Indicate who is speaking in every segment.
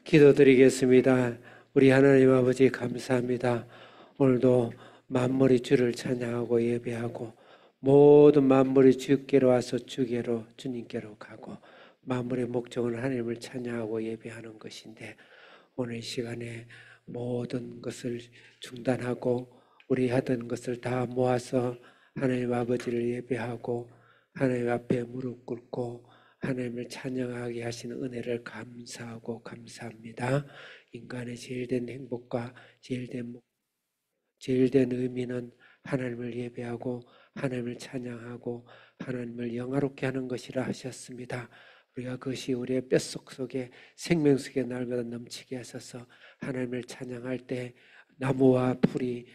Speaker 1: 기도드리겠습니다. 우리 하나님 아버지 감사합니다. 오늘도 만물이 주를 찬양하고 예배하고 모든 만물이 주께로 와서 주께로 주님께로 가고 만물의 목적은 하나님을 찬양하고 예배하는 것인데 오늘 이 시간에 모든 것을 중단하고 우리 하던 것을 다 모아서 하나님 아버지를 예배하고 하나님 앞에 무릎 꿇고 하나님을 찬양하게 하시는 은혜를 감사하고 감사합니다. 인간의 제일된 행복과 제일된 의미는 하나님을 예배하고 하나님을 찬양하고 하나님을 영화롭게 하는 것이라 하셨습니다. 우리가 그것이 우리의 뼛속 속에 생명 속에 날마다 넘치게 하셔서 하나님을 찬양할 때 나무와 풀이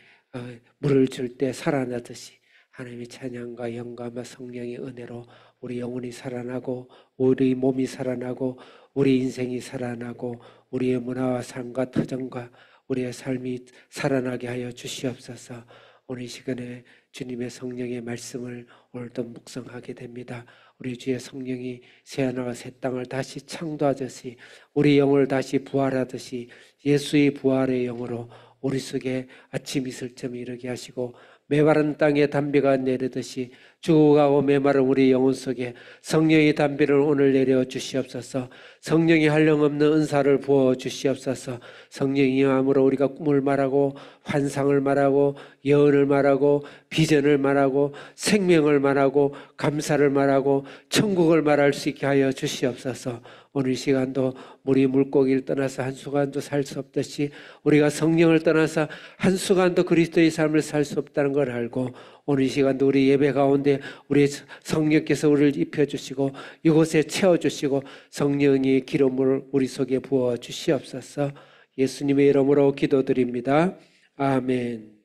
Speaker 1: 물을 줄 때 살아나듯이 하나님의 찬양과 영감과 성령의 은혜로 우리 영혼이 살아나고 우리 몸이 살아나고 우리 인생이 살아나고 우리의 문화와 삶과 터전과 우리의 삶이 살아나게 하여 주시옵소서. 오늘 이 시간에 주님의 성령의 말씀을 오늘도 묵상하게 됩니다. 우리 주의 성령이 새하늘과 새 땅을 다시 창조하듯이 우리 영을 다시 부활하듯이 예수의 부활의 영으로 우리 속에 아침 이슬점이 이르게 하시고 메마른 땅에 담비가 내리듯이 죽어가고 메마른 우리 영혼 속에 성령의 담비를 오늘 내려 주시옵소서. 성령이 한량없는 은사를 부어 주시옵소서. 성령이 임함으로 우리가 꿈을 말하고 환상을 말하고 예언을 말하고 비전을 말하고 생명을 말하고 감사를 말하고 천국을 말할 수 있게 하여 주시옵소서. 오늘 이 시간도 우리 물고기를 떠나서 한순간도 살 수 없듯이 우리가 성령을 떠나서 한순간도 그리스도의 삶을 살 수 없다는 걸 알고 오늘 이 시간도 우리 예배 가운데 우리 성령께서 우리를 입혀주시고 이곳에 채워주시고 성령의 기름을 우리 속에 부어 주시옵소서. 예수님의 이름으로 기도드립니다. 아멘.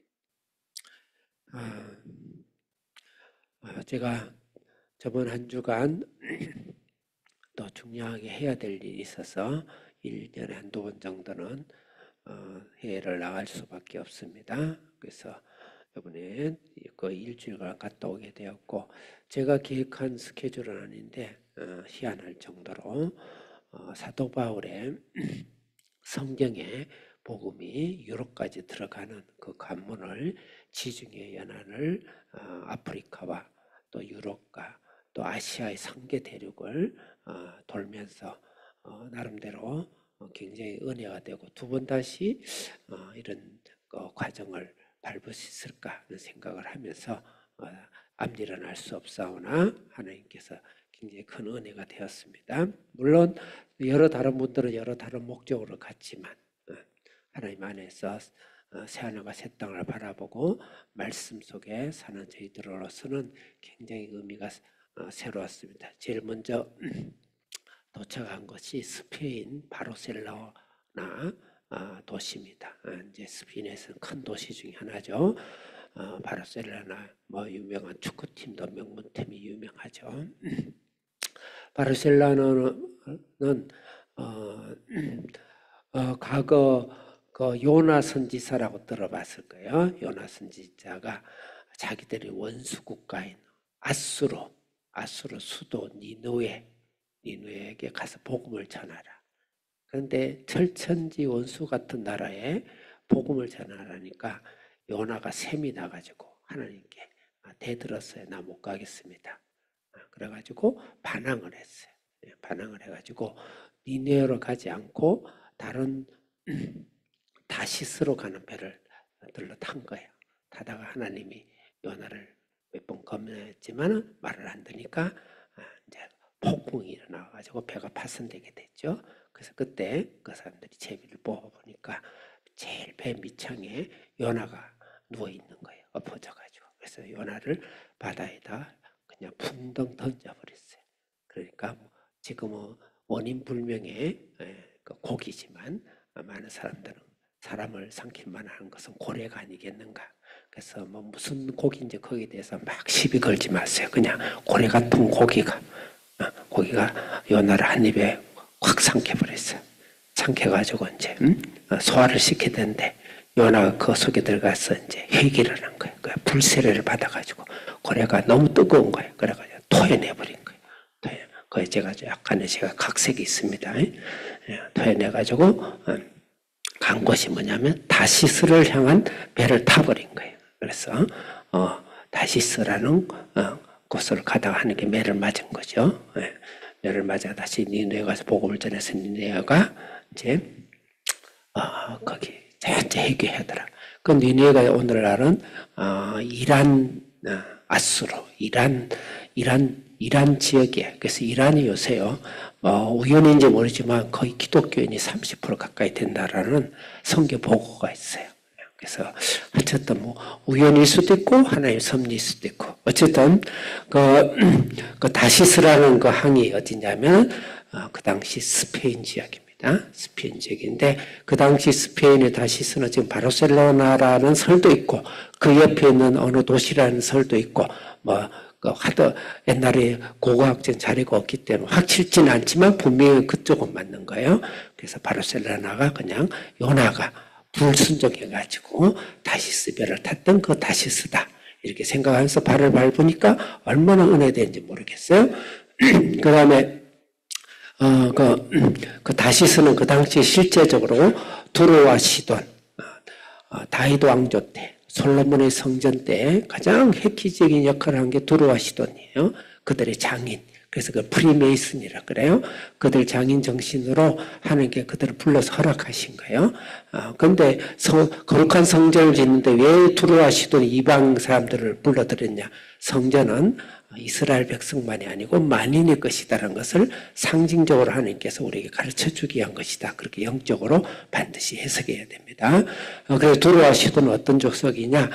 Speaker 1: 제가 저번 한 주간 또 중요하게 해야 될 일이 있어서 1년에 한두 번 정도는 해외를 나갈 수밖에 없습니다. 그래서 이번에 그 일주일간 갔다 오게 되었고 제가 계획한 스케줄은 아닌데 희한할 정도로 사도 바울의 성경의 복음이 유럽까지 들어가는 그 관문을 지중해 연안을 아프리카와 또 유럽과 또 아시아의 3개 대륙을 돌면서 나름대로 굉장히 은혜가 되고 두 번 다시 이런 과정을 밟을 수 있을까 하는 생각을 하면서 앞일은 알 수 없사오나 하나님께서 굉장히 큰 은혜가 되었습니다. 물론 여러 다른 분들은 여러 다른 목적으로 갔지만 하나님 안에서 새하늘과 새 땅을 바라보고 말씀 속에 사는 저희들로서는 굉장히 의미가 새로웠습니다. 제일 먼저 도착한 것이 스페인 바르셀로나 도시입니다. 이제 스페인에서는 큰 도시 중에 하나죠. 바르셀로나 유명한 축구팀도 명문팀이 유명하죠. 바르셀로나는 과거 그 요나 선지자라고 들어봤을 거예요. 요나 선지자가 자기들의 원수 국가인 아수르 수도 니누에게 가서 복음을 전하라. 그런데 철천지 원수 같은 나라에 복음을 전하라니까 요나가 셈이 나가지고 하나님께 대들었어요. 나 못 가겠습니다. 그래가지고 반항을 했어요. 반항을 해가지고 니누에로 가지 않고 다른 다시스로 가는 배를 들러 탄 거예요. 타다가 하나님이 요나를 몇 번 검문했지만 말을 안 듣니까 이제 폭풍이 일어나가지고 배가 파손되게 됐죠. 그래서 그때 그 사람들이 제비를 뽑아보니까 제일 배 밑창에 요나가 누워 있는 거예요. 엎어져가지고. 그래서 요나를 바다에다 그냥 풍덩 던져버렸어요. 그러니까 지금은 원인 불명의 고기지만 많은 사람들은 사람을 삼킬 만한 것은 고래가 아니겠는가. 그래서 무슨 고기인지 거기에 대해서 막 시비 걸지 마세요. 그냥 고래 같은 고기가 요나를 한 입에 확 삼켜버렸어요. 삼켜가지고 이제 소화를 시켜야 되는데 요나가 그 속에 들어가서 이제 회개를 한 거예요. 불세례를 받아가지고 고래가 너무 뜨거운 거예요. 그래가지고 토해내버린 거예요. 거기에 제가 약간의 제가 각색이 있습니다. 토해내가지고 간 곳이 뭐냐면 다시스를 향한 배를 타버린 거예요. 그래서 다시스라는 곳을 가다가 하나님께 매를 맞은 거죠. 매를 맞아 다시 니느웨 가서 복음을 전해서 니느웨가 이제 거기 전체 회개하더라. 그 니느웨가 오늘날은 이란 아수르 이란 지역에, 그래서 이란이 요새요 우연인지 모르지만 거의 기독교인이 30% 가까이 된다라는 선교 보고가 있어요. 그래서 어쨌든 뭐 우연일 수도 있고 하나님의 섭리일 수도 있고 어쨌든 그 다시스라는 그 항이 어디냐면 그 당시 스페인 지역입니다. 스페인 지역인데 그 당시 스페인의 다시스는 지금 바르셀로나라는 설도 있고 그 옆에 있는 어느 도시라는 설도 있고 뭐 하도 옛날에 고고학적 자료가 없기 때문에 확실치는 않지만 분명히 그쪽은 맞는 거예요. 그래서 바르셀로나가 그냥 요나가 불순종해가지고 다시스 배를 탔던 그 다시스다 이렇게 생각하면서 발을 밟으니까 얼마나 은혜된지 모르겠어요. 그 다음에 그 다시스는 그 당시 실제적으로 두로와 시돈 다윗 왕조 때 솔로몬의 성전 때 가장 획기적인 역할을 한 게 두로와 시돈이에요. 그들의 장인. 그래서 그 프리메이슨이라 그래요. 그들 장인 정신으로 하나님께 그들을 불러서 허락하신 거예요. 그런데 거룩한 성전을 짓는데 왜 두로와 시돈이 이방 사람들을 불러들였냐. 성전은 이스라엘 백성만이 아니고 만인의 것이다라는 것을 상징적으로 하나님께서 우리에게 가르쳐주기 위한 것이다. 그렇게 영적으로 반드시 해석해야 됩니다. 그래서 두로와 시돈은 어떤 족속이냐.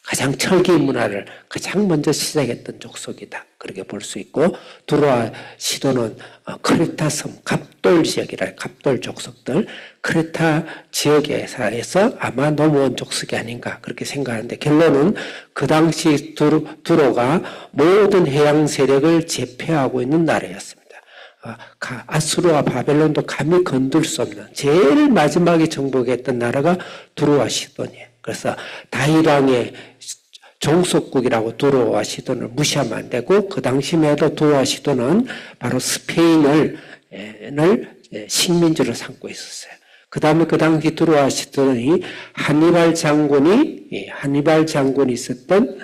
Speaker 1: 가장 철기 문화를 가장 먼저 시작했던 족속이다. 그렇게 볼 수 있고 두로와 시돈은 크레타 섬 갑돌 지역이라 갑돌 족속들 크레타 지역에서 아마 넘어온 족속이 아닌가 그렇게 생각하는데 결론은 그 당시 두로가 모든 해양 세력을 제패하고 있는 나라였습니다. 아수르와 바벨론도 감히 건들 수 없는 제일 마지막에 정복했던 나라가 두로와 시돈이에요. 그래서 다윗 왕의 종속국이라고 두로와 시돈을 무시하면 안 되고 그 당시에도 두로와 시돈은 바로 스페인을 식민지로 삼고 있었어요. 그 다음에 그 당시 두로와 시돈이 하니발 장군이 있었던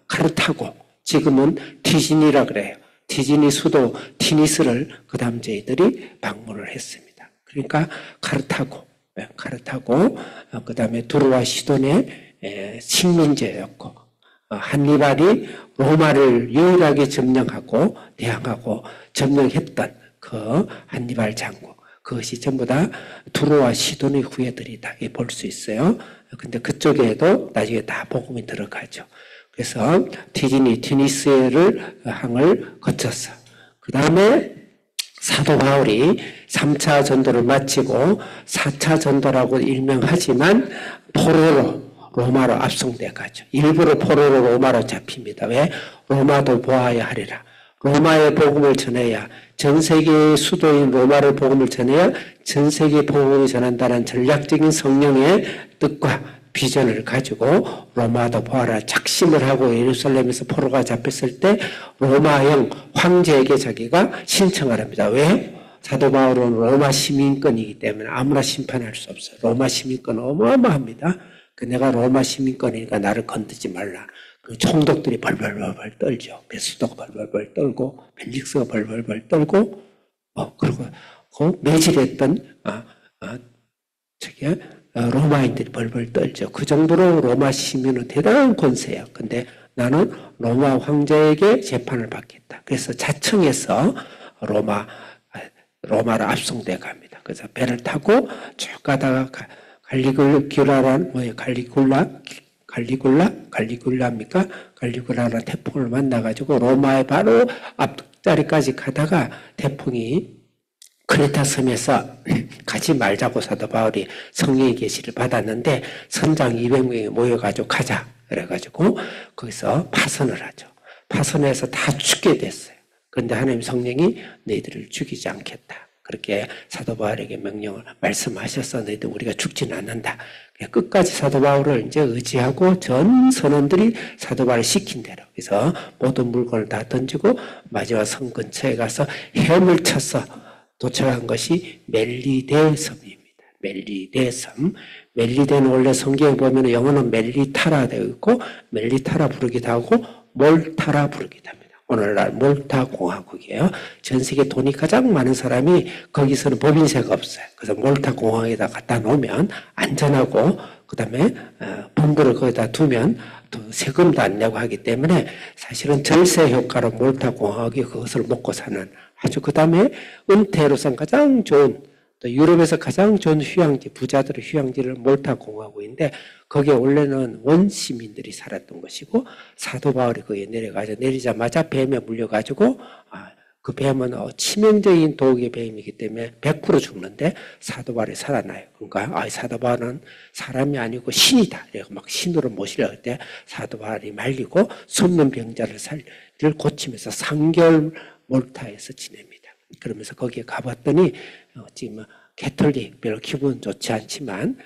Speaker 1: 카르타고 지금은 티진이라 그래요. 티진이 수도 티니스를 그 다음 저희들이 방문을 했습니다. 그러니까 카르타고 그 다음에 두로와 시돈의 식민지였고 한니발이 로마를 유일하게 점령하고 대항하고 점령했던 그 한니발 장군 그것이 전부 다 두로와 시돈의 후예들이다 볼 수 있어요. 근데 그쪽에도 나중에 다 복음이 들어가죠. 그래서 티니스를 항을 거쳤어. 그 다음에 사도 바울이 3차 전도를 마치고 4차 전도라고 일명하지만 포로로 로마로 압송돼 가죠. 일부러 포로로 로마로 잡힙니다. 왜? 로마도 보아야 하리라. 로마의 복음을 전해야 전 세계의 수도인 로마를 복음을 전해야 전 세계 복음을 전한다는 전략적인 성령의 뜻과 비전을 가지고 로마도 보아라 작심을 하고 예루살렘에서 포로가 잡혔을 때 로마형 황제에게 자기가 신청을 합니다. 왜? 사도 바울은 로마 시민권이기 때문에 아무나 심판할 수 없어요. 로마 시민권은 어마어마합니다. 내가 로마 시민권이니까 나를 건드지 말라. 그 총독들이 벌벌벌 떨죠. 베수도가 벌벌벌 떨고 벨릭스가 벌벌벌 떨고 그리고 그 매질했던 로마인들이 벌벌 떨죠. 그 정도로 로마 시민은 대단한 권세예요. 근데 나는 로마 황제에게 재판을 받겠다. 그래서 자청해서 로마로 압송돼 갑니다. 그래서 배를 타고 쭉 가다가 갈리굴라란 뭐예요? 갈리굴라입니까? 갈리굴라라는 태풍을 만나가지고 로마의 바로 앞자리까지 가다가 태풍이 크레타 섬에서 가지 말자고 사도 바울이 성령의 계시를 받았는데 선장 200명이 모여가지고 가자 그래가지고 거기서 파선을 하죠. 파선해서 다 죽게 됐어요. 그런데 하나님 성령이 너희들을 죽이지 않겠다. 그렇게 사도 바울에게 명령을 말씀하셔서 너희들 우리가 죽지는 않는다. 끝까지 사도 바울을 이제 의지하고 전 선원들이 사도 바울을 시킨 대로 그래서 모든 물건을 다 던지고 마지막 성 근처에 가서 헤엄을 쳐서 도착한 것이 멜리데 섬입니다. 멜리데 섬. 멜리데는 원래 성경에 보면 영어는 멜리타라 되어 있고 멜리타라 부르기도 하고 몰타라 부르기도 합니다. 오늘날 몰타 공화국이에요. 전 세계 돈이 가장 많은 사람이 거기서는 법인세가 없어요. 그래서 몰타 공화국에다 갖다 놓으면 안전하고 그다음에 본부를 거기다 두면 또 세금도 안 내고 하기 때문에 사실은 절세 효과로 몰타 공화국이 그것을 먹고 사는 아주 그다음에 은퇴로선 가장 좋은 또 유럽에서 가장 좋은 휴양지, 부자들의 휴양지를 몰타 공화국인데 거기에 원래는 원시민들이 살았던 것이고 사도 바울이 거기에 내리자마자 뱀에 물려가지고 그 뱀은 치명적인 독의 뱀이기 때문에 100% 죽는데 사도 바울이 살아나요. 그러니까 사도 바울은 사람이 아니고 신이다. 그래서 막 신으로 모시려고 할 때 사도 바울이 말리고 숨는 병자를 고치면서 3개월 몰타에서 지냅니다. 그러면서 거기에 가봤더니 지금 개톨릭 별로 기분 좋지 않지만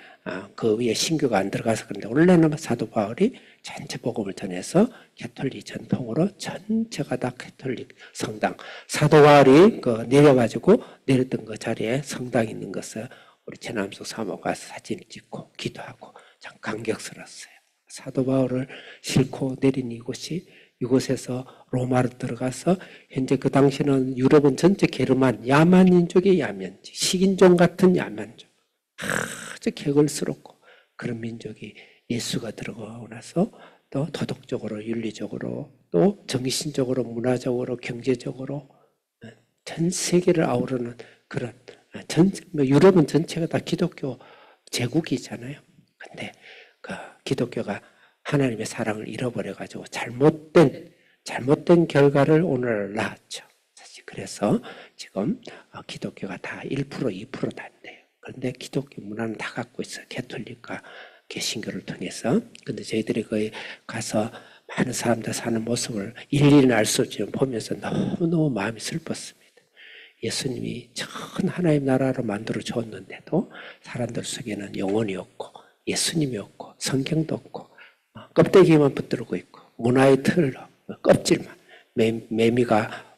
Speaker 1: 그 위에 신교가 안 들어가서 그런데 원래는 사도 바울이 전체 복음을 전해서 개톨릭 전통으로 전체가 다 개톨릭 성당. 사도 바울이 내려가지고 내렸던 그 자리에 성당이 있는 것을 우리 최남수 사모가 사진을 찍고 기도하고 참 감격스러웠어요. 사도 바울을 싣고 내린 이곳에서 로마로 들어가서 현재 그 당시는 유럽은 전체 게르만 야만인족의 야만지 식인종 같은 야만족 아주 개걸스럽고 그런 민족이 예수가 들어가고 나서 또 도덕적으로 윤리적으로 또 정신적으로 문화적으로 경제적으로 전 세계를 아우르는 그런 유럽은 전체가 다 기독교 제국이잖아요. 근데 그 기독교가 하나님의 사랑을 잃어버려가지고 잘못된 결과를 오늘 낳았죠. 사실 그래서 지금 기독교가 다 1%, 2%도 안 돼요. 그런데 기독교 문화는 다 갖고 있어요. 개톨릭과 개신교를 통해서. 근데 저희들이 거기 가서 많은 사람들 사는 모습을 일일이 알 수 없지만 보면서 너무너무 마음이 슬펐습니다. 예수님이 전 하나님 나라로 만들어 줬는데도 사람들 속에는 영혼이 없고 예수님이 없고 성경도 없고 껍데기만 붙들고 있고 문화의 틀로 껍질만 매미가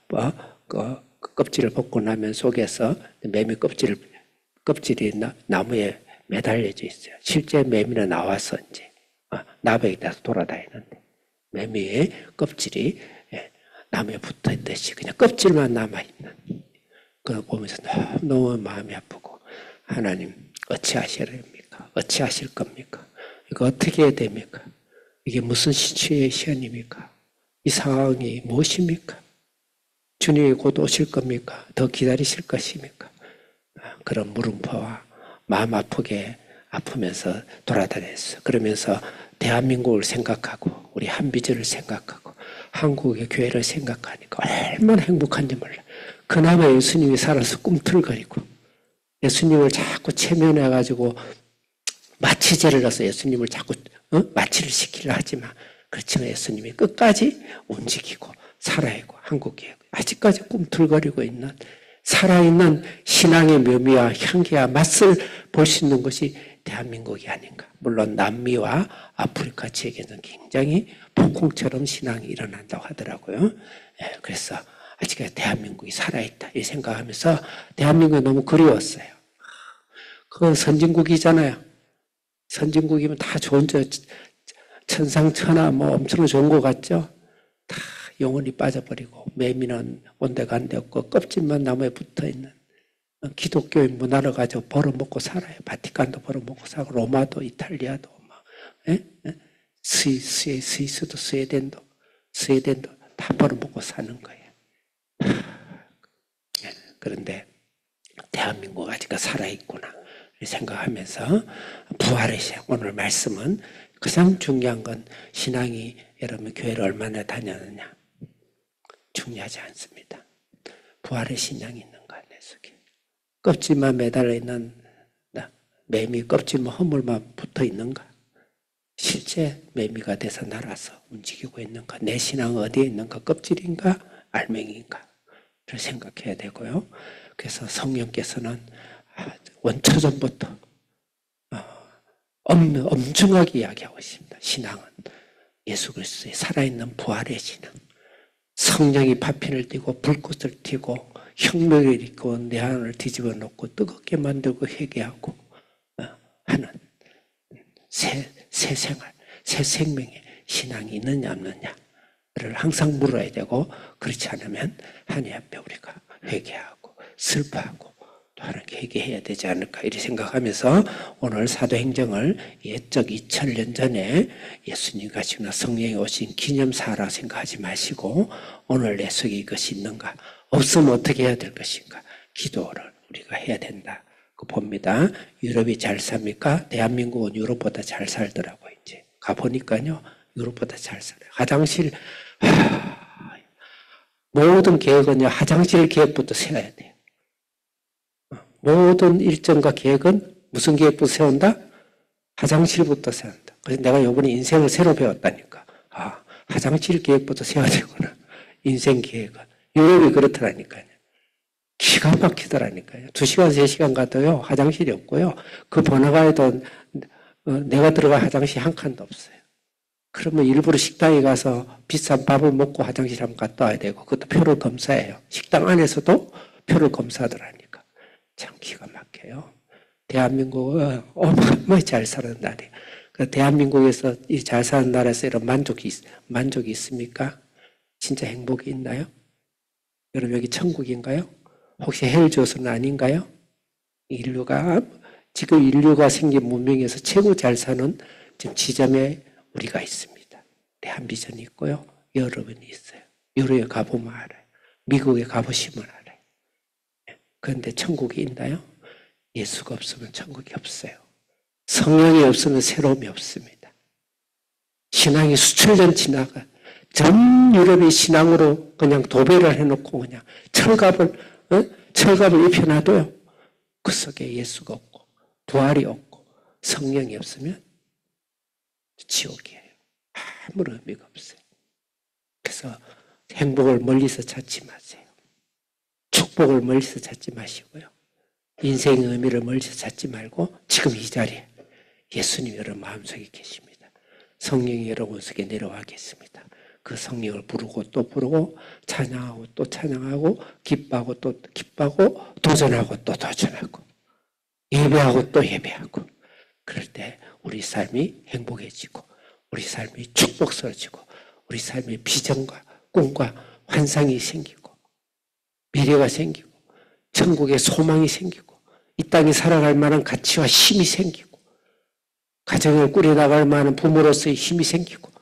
Speaker 1: 껍질을 벗고 나면 속에서 매미 껍질이 나무에 매달려져 있어요. 실제 매미는 나와서 이제 나무에 따라서 돌아다니는데 매미의 껍질이 나무에 붙어 있듯이 그냥 껍질만 남아있는 그걸 보면서 너무 마음이 아프고 하나님 어찌하시렵니까? 어찌하실 겁니까? 이거 어떻게 해야 됩니까? 이게 무슨 시츄에이션입니까? 이 상황이 무엇입니까? 주님이 곧 오실 겁니까? 더 기다리실 것입니까? 그런 물음표와 마음 아프면서 돌아다녔어요. 그러면서 대한민국을 생각하고 우리 한비전을 생각하고 한국의 교회를 생각하니까 얼마나 행복한지 몰라요. 그나마 예수님이 살아서 꿈틀거리고 예수님을 자꾸 체면해가지고 마취제를 넣어서 예수님을 자꾸 마취를 시키려 하지만 그렇지만 예수님이 끝까지 움직이고 살아있고 한국에 아직까지 꿈틀거리고 있는 살아있는 신앙의 묘미와 향기와 맛을 볼 수 있는 것이 대한민국이 아닌가. 물론 남미와 아프리카 지역에는 굉장히 폭풍처럼 신앙이 일어난다고 하더라고요. 그래서 아직까지 대한민국이 살아있다 이 생각하면서 대한민국이 너무 그리웠어요. 그건 선진국이잖아요. 선진국이면 다 좋은 천상천하 엄청 좋은 것 같죠? 다 영혼이 빠져버리고 매미는 온데간데 없고 껍질만 나무에 붙어있는 기독교의 문화를 가지고 벌어먹고 살아요. 바티칸도 벌어먹고 살고 로마도 이탈리아도 스위스도 스웨덴도 다 벌어먹고 사는 거예요. 그런데 대한민국 아직까지 살아있구나 생각하면서 부활의 시작. 오늘 말씀은 가장 중요한 건 신앙이 여러분 교회를 얼마나 다녔느냐 중요하지 않습니다. 부활의 신앙이 있는가 내 속에. 껍질만 매달려 있는 매미 껍질만 허물만 붙어 있는가. 실제 매미가 돼서 날아서 움직이고 있는가. 내 신앙은 어디에 있는가. 껍질인가 알맹이인가 를 생각해야 되고요. 그래서 성령께서는 원초전부터 엄중하게 이야기하고 있습니다. 신앙은 예수 그리스도의 살아있는 부활의 신앙. 성령이 파편을 띠고 불꽃을 띠고 혁명을 일으키고 내 안을 뒤집어 놓고 뜨겁게 만들고 회개하고 하는 새 생활, 새 생명의 신앙이 있느냐 없느냐를 항상 물어야 되고, 그렇지 않으면 하나님 앞에 우리가 회개하고 슬퍼하고 또 하나님께 회개해야 되지 않을까 이렇게 생각하면서 오늘 사도행정을 옛적 2000년 전에 예수님 가시거나 성령이 오신 기념사라 생각하지 마시고, 오늘 내 속에 이것이 있는가, 없으면 어떻게 해야 될 것인가, 기도를 우리가 해야 된다 그 봅니다. 유럽이 잘 삽니까? 대한민국은 유럽보다 잘 살더라고요. 이제 가보니까요, 유럽보다 잘 살아요. 화장실, 모든 계획은요, 화장실 계획부터 세워야 돼요. 모든 일정과 계획은 무슨 계획부터 세운다? 화장실부터 세운다. 그래서 내가 이번에 인생을 새로 배웠다니까. 화장실 계획부터 세워야 되구나. 인생 계획은. 유럽이 그렇더라니까요. 기가 막히더라니까요. 2시간, 3시간 가도요, 화장실이 없고요. 그 번화가에도 내가 들어갈 화장실 한 칸도 없어요. 그러면 일부러 식당에 가서 비싼 밥을 먹고 화장실 한번 갔다 와야 되고, 그것도 표를 검사해요. 식당 안에서도 표를 검사하더라니까. 참 기가 막혀요. 대한민국은 어마어마하게 잘 사는 나라예요. 대한민국에서 잘 사는 나라에서 이런 만족이 있습니까? 진짜 행복이 있나요? 여러분, 여기 천국인가요? 혹시 헬조선은 아닌가요? 지금 인류가 생긴 문명에서 최고 잘 사는 지금 지점에 우리가 있습니다. 대한 비전이 있고요. 여러분이 있어요. 유럽에 가보면 알아요. 미국에 가보시면 알아요. 그런데 천국이 있나요? 예수가 없으면 천국이 없어요. 성령이 없으면 새로움이 없습니다. 신앙이 수천 년 지나가 전 유럽이 신앙으로 그냥 도배를 해놓고 그냥 철갑을 입혀놔도요, 그 속에 예수가 없고 부활이 없고 성령이 없으면 지옥이에요. 아무런 의미가 없어요. 그래서 행복을 멀리서 찾지 마세요. 축복을 멀리서 찾지 마시고요. 인생의 의미를 멀리서 찾지 말고 지금 이 자리에 예수님이 여러분 마음속에 계십니다. 성령이 여러분 속에 내려와 계십니다. 그 성령을 부르고 또 부르고 찬양하고 또 찬양하고 기뻐하고 또 기뻐하고 도전하고 또 도전하고 예배하고 또 예배하고, 그럴 때 우리 삶이 행복해지고 우리 삶이 축복스러워지고 우리 삶의 비전과 꿈과 환상이 생기고 미래가 생기고 천국의 소망이 생기고 이 땅에 살아갈 만한 가치와 힘이 생기고 가정을 꾸려나갈 만한 부모로서의 힘이 생기고,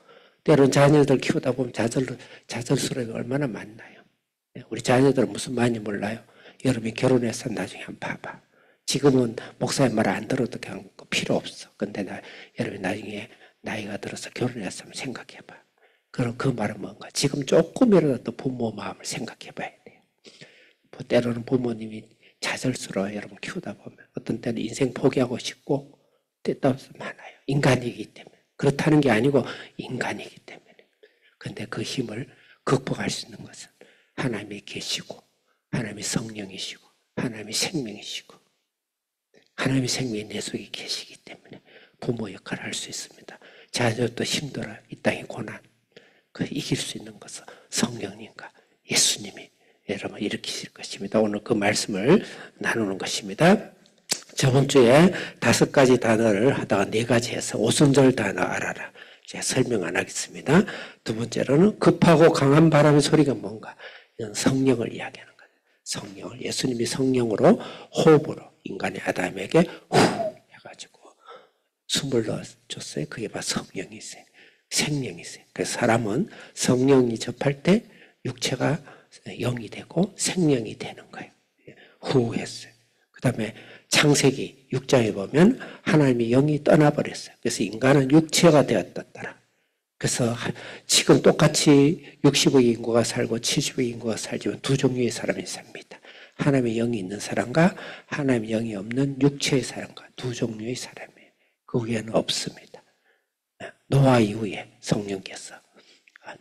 Speaker 1: 때로는 자녀들 키우다 보면 좌절스러움이 얼마나 많나요? 우리 자녀들은 무슨 말인지 몰라요. 여러분이 결혼해서 나중에 한번 봐봐. 지금은 목사의 말 안 들어도 그냥 필요 없어. 근데 여러분 나중에 나이가 들어서 결혼해서 한번 생각해봐. 그럼 그 말은 뭔가? 지금 조금이라도 또 부모 마음을 생각해 봐야 돼요. 때로는 부모님이 좌절스러워요. 여러분 키우다 보면. 어떤 때는 인생 포기하고 싶고 때따라서 많아요. 인간이기 때문에. 그렇다는 게 아니고 인간이기 때문에. 그런데 그 힘을 극복할 수 있는 것은 하나님이 계시고 하나님이 성령이시고 하나님이 생명이시고 하나님의 생명이 내 속에 계시기 때문에 부모 역할을 할 수 있습니다. 자녀도 힘들어요. 이 땅의 고난. 그 이길 수 있는 것은 성령님과 예수님이 여러분 일으키실 것입니다. 오늘 그 말씀을 나누는 것입니다. 저번 주에 5가지 단어를 하다가 4가지 해서 오순절 단어 알아라. 제가 설명 안 하겠습니다. 두 번째로는 급하고 강한 바람의 소리가 뭔가. 이건 성령을 이야기하는 거예요. 성령을, 예수님이 성령으로 호흡으로 인간의 아담에게 후 해가지고 숨을 넣어줬어요. 그게 바로 성령이세요. 생명이세요. 그래서 사람은 성령이 접할 때 육체가 영이 되고 생명이 되는 거예요. 후 했어요. 그 다음에 창세기 6장에 보면 하나님의 영이 떠나버렸어요. 그래서 인간은 육체가 되었다. 그래서 지금 똑같이 60억 인구가 살고 70억 인구가 살지만 두 종류의 사람이 삽니다. 하나님의 영이 있는 사람과 하나님의 영이 없는 육체의 사람과 두 종류의 사람이에요. 그 위에는 없습니다. 노아 이후에 성령께서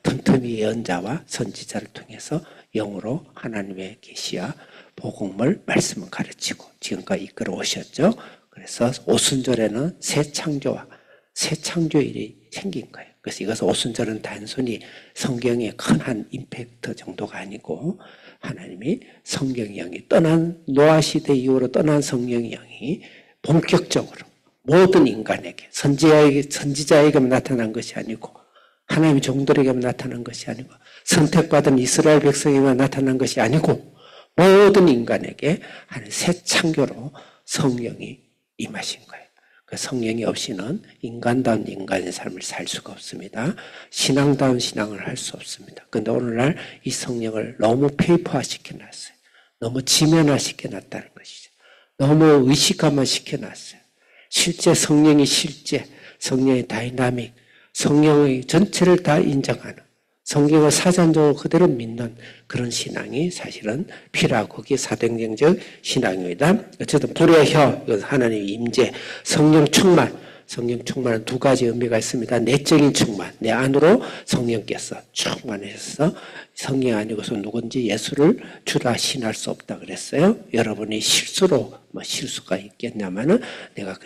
Speaker 1: 틈틈이 예언자와 선지자를 통해서 영으로 하나님의 계시와 복음을 말씀을 가르치고 지금까지 이끌어 오셨죠. 그래서 오순절에는 새 창조와 새 창조일이 생긴 거예요. 그래서 이것은 오순절은 단순히 성경의 큰 한 임팩트 정도가 아니고 하나님이 성령의 영이 떠난 노아 시대 이후로 떠난 성령의 영이 본격적으로 모든 인간에게 선지자에게만 나타난 것이 아니고 하나님의 종들에게만 나타난 것이 아니고 선택받은 이스라엘 백성에게만 나타난 것이 아니고 모든 인간에게 하나님 새 창조로 성령이 임하신 거예요. 그 성령이 없이는 인간다운 인간의 삶을 살 수가 없습니다. 신앙다운 신앙을 할 수 없습니다. 그런데 오늘날 이 성령을 너무 페이퍼화 시켜놨어요. 너무 지면화 시켜놨다는 것이죠. 너무 의식화만 시켜놨어요. 실제 성령이 성령의 다이나믹, 성령의 전체를 다 인정하는, 성경을 사전적으로 그대로 믿는 그런 신앙이 사실은 필요하고 그게 사도행전적 신앙입니다. 어쨌든 불의 혀, 하나님의 임재, 성령 충만은 두 가지 의미가 있습니다. 내적인 충만, 내 안으로 성령께서 충만해서 성령 아니고서 누군지 예수를 주라 신할 수 없다 그랬어요. 여러분이 실수로 실수가 있겠냐면은 내가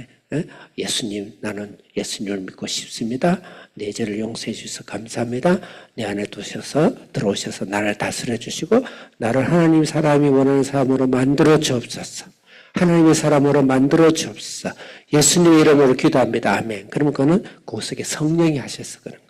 Speaker 1: 예수님, 나는 예수님을 믿고 싶습니다. 내 죄를 용서해 주셔서 감사합니다. 내 안에 들어오셔서 나를 다스려 주시고 나를 하나님 사람이 원하는 사람으로 만들어 주옵소서. 하나님의 사람으로 만들어 주옵소서. 예수님의 이름으로 기도합니다. 아멘. 그러면 그거는 그 속에 성령이 하셔서 그런 거예요.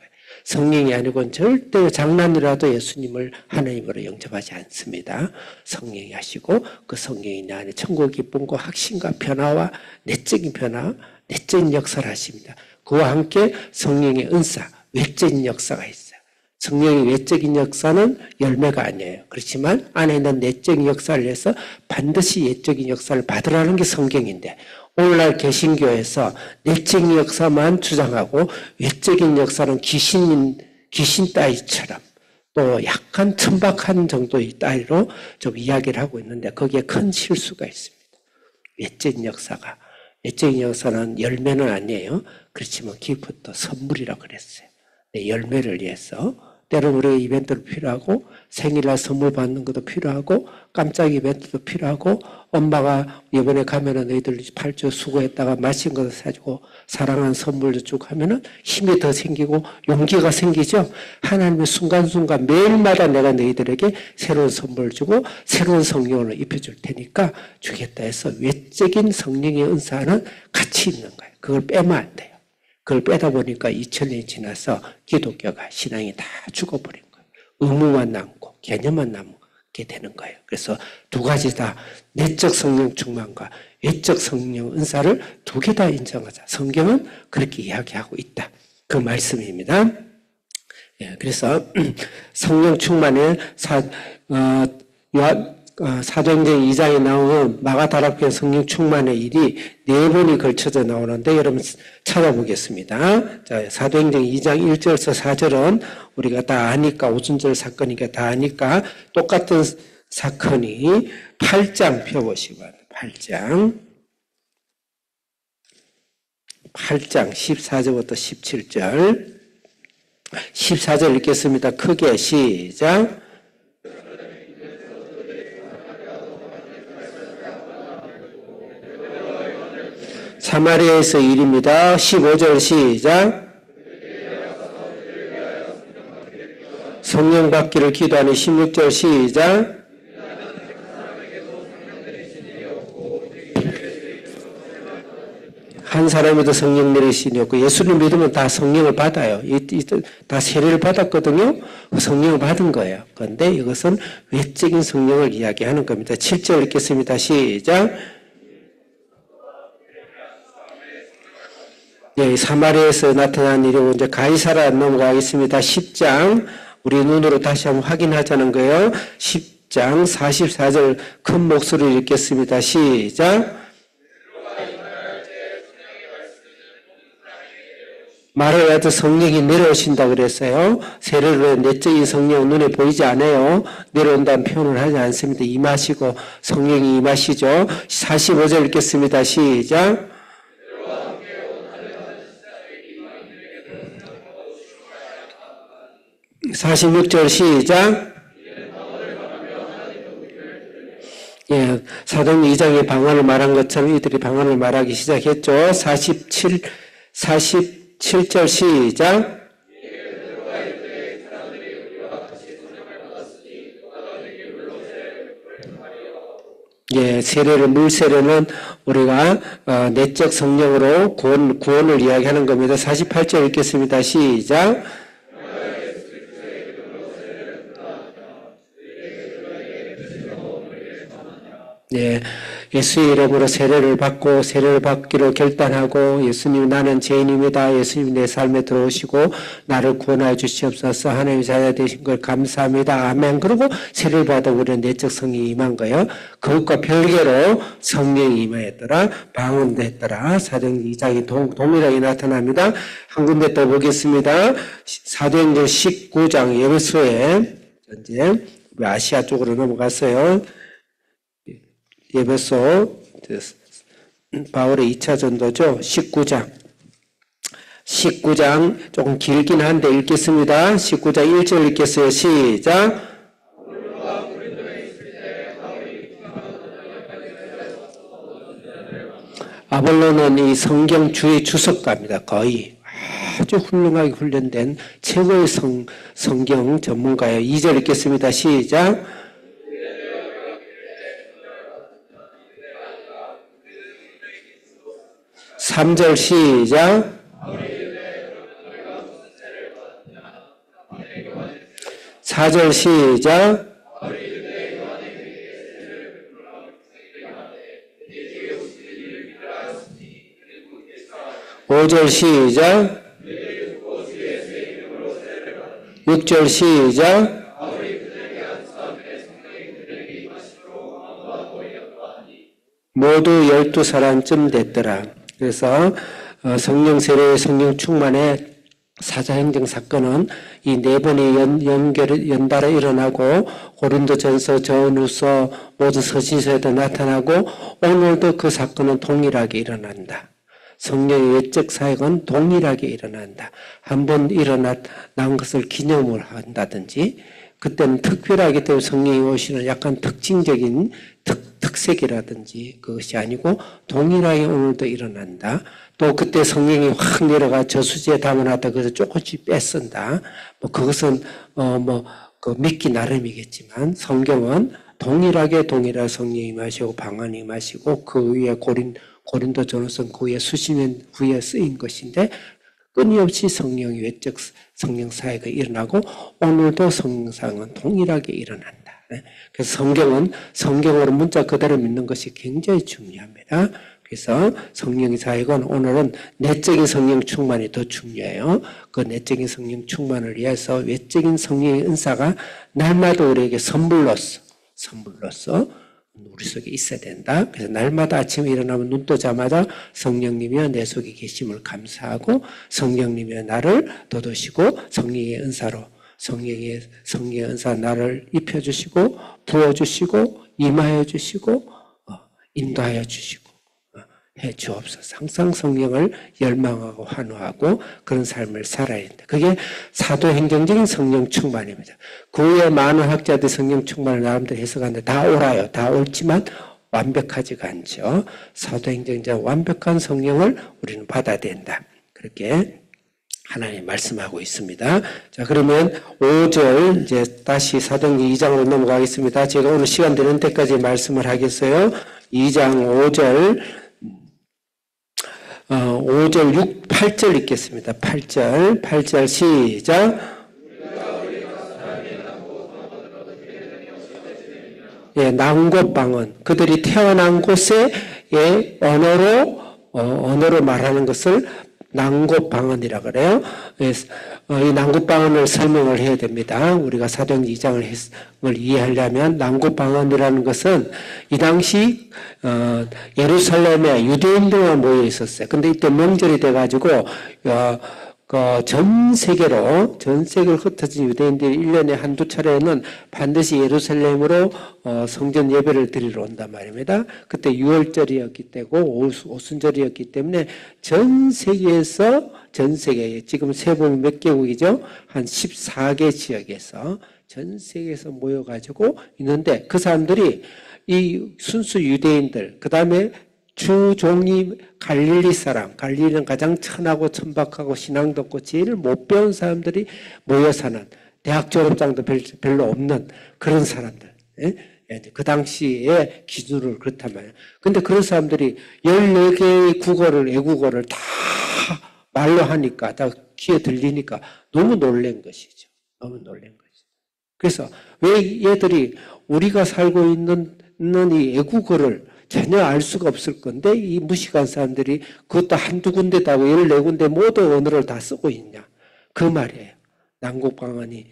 Speaker 1: 성령이 아니고는 절대 장난이라도 예수님을 하나님으로 영접하지 않습니다. 성령이 하시고 그 성령이 내 안에 천국 기쁨과 확신과 변화와 내적인 변화, 내적인 역사를 하십니다. 그와 함께 성령의 은사, 외적인 역사가 있어요. 성령의 외적인 역사는 열매가 아니에요. 그렇지만 안에 있는 내적인 역사를 위해서 반드시 외적인 역사를 받으라는 게 성경인데 오늘날 개신교에서 내적인 역사만 주장하고 외적인 역사는 귀신 따위처럼 또 약간 천박한 정도의 따위로 좀 이야기를 하고 있는데 거기에 큰 실수가 있습니다. 외적인 역사는 열매는 아니에요. 그렇지만 기프트, 선물이라고 그랬어요. 열매를 위해서 때로는 우리가 이벤트도 필요하고 생일날 선물 받는 것도 필요하고 깜짝 이벤트도 필요하고 엄마가 이번에 가면은 너희들 8주 수고했다가 맛있는 것도 사주고 사랑하는 선물도 주고 하면은 힘이 더 생기고 용기가 생기죠. 하나님의 순간순간 매일마다 내가 너희들에게 새로운 선물을 주고 새로운 성령을 입혀줄 테니까 주겠다 해서 외적인 성령의 은사는 같이 있는 거예요. 그걸 빼면 안 돼요. 그걸 빼다 보니까 2000년이 지나서 기독교가 신앙이 다 죽어버린 거예요. 의무만 남고 개념만 남게 되는 거예요. 그래서 두 가지 다 내적 성령 충만과 외적 성령 은사를 두 개 다 인정하자. 성경은 그렇게 이야기하고 있다. 그 말씀입니다. 예, 그래서 성령 충만의 사도행전 2장에 나오는 마가다락교회 성령 충만의 일이 4번이 걸쳐져 나오는데 여러분 찾아보겠습니다. 자, 사도행전 2장 1절에서 4절은 우리가 다 아니까 오순절 사건이니까 다 아니까 똑같은 사건이 8장 펴보시기 바랍니다. 8장 14절부터 17절 14절 읽겠습니다. 크게 시작. 사마리아에서 일입니다. 15절 시작. 성령 받기를 기도하는 16절 시작. 한 사람에도 성령 내리시니 없고 예수를 믿으면 다 성령을 받아요. 다 세례를 받았거든요. 성령을 받은 거예요. 그런데 이것은 외적인 성령을 이야기하는 겁니다. 7절 읽겠습니다. 시작. 예, 사마리아에서 나타난 일이고 이제 가이사라 넘어가겠습니다. 10장 우리 눈으로 다시 한번 확인하자는 거예요. 10장 44절 큰 목소리로 읽겠습니다. 시작. 말을 해도 성령이 내려오신다 그랬어요. 세례로 내적인 성령은 눈에 보이지 않아요. 내려온다는 표현을 하지 않습니다. 임하시고 성령이 임하시죠. 45절 읽겠습니다. 시작. 46절 시작. 예, 사도행전 2장의 방언을 말한 것처럼 이들이 방언을 말하기 시작했죠. 47절 시작. 예, 세례를, 물 세례는 우리가 내적 성령으로 구원을 이야기하는 겁니다. 48절 읽겠습니다. 시작. 예, 예수의 이름으로 세례를 받고 세례를 받기로 결단하고 예수님 나는 죄인입니다. 예수님 내 삶에 들어오시고 나를 구원하여 주시옵소서. 하나님의 자녀 되신 걸 감사합니다. 아멘. 그리고 세례를 받아 우리는 내적 성령이 임한 거예요. 그것과 별개로 성령이 임하였더라. 방언됐더라. 사도행전 2장이 동일하게 나타납니다. 한 군데 또 보겠습니다. 사도행전 19장 예배소에 이제 아시아 쪽으로 넘어갔어요. 예배소 바울의 2차 전도죠. 19장 조금 길긴 한데 읽겠습니다. 19장 1절 읽겠어요. 시작. 아볼로는 이 성경 주의 주석가입니다. 거의 아주 훌륭하게 훈련된 최고의 성경 전문가예요. 2절 읽겠습니다. 시작. 3절 시작. 4절 시작. 5절 시작. 6절 시작. 모두 12사람쯤 됐더라. 그래서 성령 세례, 성령 충만의 사자행정 사건은 이 네 번의 연달아 일어나고 고린도전서, 전후서, 모두 서신서에도 나타나고 오늘도 그 사건은 동일하게 일어난다. 성령의 외적 사역은 동일하게 일어난다. 한번 일어난 것을 기념을 한다든지 그때는 특별하기 때문에 성령이 오시는 약간 특징적인 특색이라든지 그것이 아니고 동일하게 오늘도 일어난다. 또 그때 성령이 확 내려가 저수지에 담아놨다 그래서 조금씩 뺏쓴다. 뭐 그것은 그 믿기 나름이겠지만 성경은 동일하게 성령이 임하시고 방언이 임하시고 그 위에 고린도전서는 그 위에 수십 년 후에 쓰인 것인데 끊임없이 성령의 외적 성령 사회가 일어나고 오늘도 성령사역은 동일하게 일어난다. 그래서 성경은 성경으로 문자 그대로 믿는 것이 굉장히 중요합니다. 그래서 성령의 사역은 오늘은 내적인 성령 충만이 더 중요해요. 그 내적인 성령 충만을 위해서 외적인 성령의 은사가 날마다 우리에게 선물로서 우리 속에 있어야 된다. 그래서 날마다 아침에 일어나면 눈 뜨자마자 성령님이여 내 속에 계심을 감사하고 성령님이여 나를 돋우시고 성령의 은사로 성령의 은사 나를 입혀주시고 부어주시고 임하여 주시고 인도하여 주시고 해 주옵소서. 항상 성령을 열망하고 환호하고 그런 삶을 살아야 된다. 그게 사도행정적인 성령 충만입니다. 그 후에 많은 학자들이 성령 충만을 나름대로 해석하는데 다 옳아요. 다 옳지만 완벽하지가 않죠. 사도행정적 완벽한 성령을 우리는 받아야 된다. 그렇게 하나님 말씀하고 있습니다. 자, 그러면 5절 이제 다시 사도행전 2장으로 넘어가겠습니다. 제가 오늘 시간 되는 때까지 말씀을 하겠어요. 2장 5절 6, 8절 읽겠습니다. 8절 시작. 예, 난곳 방언. 그들이 태어난 곳의 언어로 말하는 것을 난곳 방언이라 그래요. 이 난곳 방언을 설명을 해야 됩니다. 우리가 사도행전 2장을 이해하려면 난곳 방언이라는 것은 이 당시 예루살렘에 유대인들만 모여 있었어요. 근데 이때 명절이 돼가지고 전 세계로 흩어진 유대인들이 1년에 한두 차례는 반드시 예루살렘으로 성전 예배를 드리러 온단 말입니다. 그때 6월절이었기 때고 오순절이었기 때문에 전 세계 지금 세보면 몇 개국이죠? 한 14개 지역에서 전 세계에서 모여가지고 있는데 그 사람들이 이 순수 유대인들 그 다음에 주종이 갈릴리 사람, 갈릴리는 가장 천하고 천박하고 신앙도 없고 제일 못 배운 사람들이 모여 사는 대학 졸업장도 별로 없는 그런 사람들. 그 당시의 기준으로 그렇단 말이에요. 근데 그런 사람들이 14개의 국어를, 외국어를 다 말로 하니까, 다 귀에 들리니까 너무 놀란 것이죠. 너무 놀란 것이죠. 그래서 왜 얘들이 우리가 살고 있는 이 외국어를 전혀 알 수가 없을 건데 이 무식한 사람들이 그것도 한두 군데다고 14군데 모두 언어를 다 쓰고 있냐. 그 말이에요. 난국방언이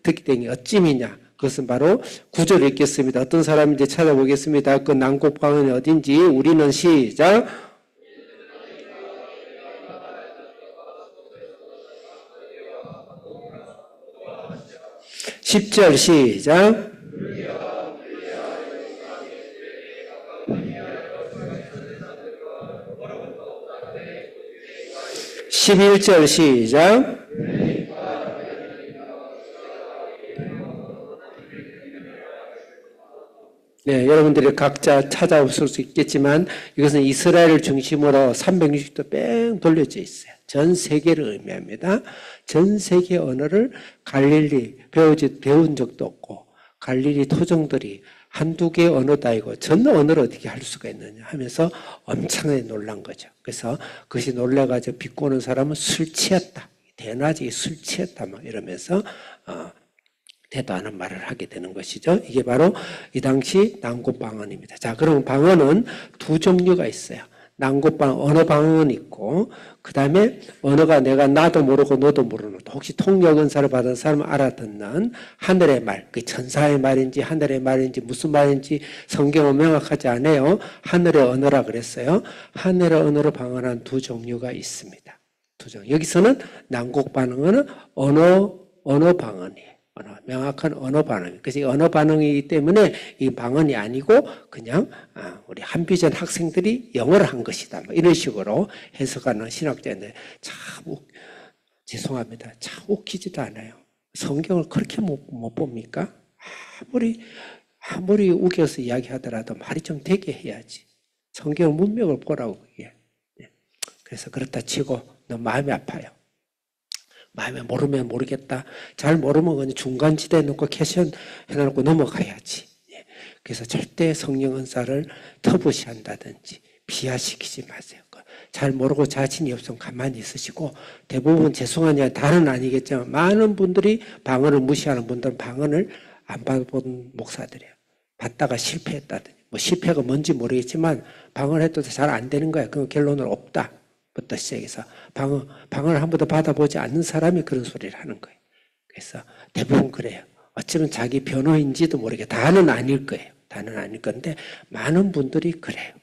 Speaker 1: 듣기 때문에 어찌미냐. 그것은 바로 구절을 읽겠습니다. 어떤 사람인지 찾아보겠습니다. 그 난국방언이 어딘지 우리는 시작. 10절 시작. 11절 시작. 네, 여러분들이 각자 찾아볼 수 있겠지만 이것은 이스라엘을 중심으로 360도 뺑 돌려져 있어요. 전 세계를 의미합니다. 전 세계 언어를 갈릴리 배운 적도 없고 갈릴리 토종들이 한두 개의 언어도 아니고 전 언어를 어떻게 할 수가 있느냐 하면서 엄청나게 놀란 거죠. 그래서 그것이 놀라가지고 비꼬는 사람은 술 취했다. 대낮에 술 취했다. 막 이러면서 대도하는 말을 하게 되는 것이죠. 이게 바로 이 당시 난고방언입니다. 자, 그럼 방언은 두 종류가 있어요. 난고방언, 언어방언이 있고 그 다음에 언어가 내가 나도 모르고 너도 모르는 혹시 통역은사를 받은 사람은 알아듣는 하늘의 말, 그 천사의 말인지 하늘의 말인지 무슨 말인지 성경은 명확하지 않아요. 하늘의 언어라 그랬어요. 하늘의 언어로 방언한 두 종류가 있습니다. 두 종류. 여기서는 난국방언은 언어 방언이에요. 명확한 언어 반응. 그래서 이 언어 반응이기 때문에 이 방언이 아니고 그냥 우리 한비전 학생들이 영어를 한 것이다. 뭐 이런 식으로 해석하는 신학자인데 참 죄송합니다. 참 웃기지도 않아요. 성경을 그렇게 못 봅니까? 아무리 우겨서 이야기하더라도 말이 좀 되게 해야지. 성경 문맥을 보라고 그게. 그래서 그렇다 치고 너무 마음이 아파요. 마음에 모르면 모르겠다. 잘 모르면 그냥 중간지대에 놓고 캐션 해놓고 넘어가야지. 그래서 절대 성령 은사를 터부시한다든지 비하시키지 마세요. 잘 모르고 자신이 없으면 가만히 있으시고 대부분 죄송하냐 다는 아니겠지만 많은 분들이 방언을 무시하는 분들은 방언을 안 받아본 목사들이에요. 받다가 실패했다든지 뭐 실패가 뭔지 모르겠지만 방언을 해도 잘 안 되는 거야. 그럼 결론은 없다. 부터 시작해서 방언을 한 번도 받아보지 않는 사람이 그런 소리를 하는 거예요. 그래서 대부분 그래요. 어쩌면 자기 변호인지도 모르게 다는 아닐 거예요. 다는 아닐 건데 많은 분들이 그래요.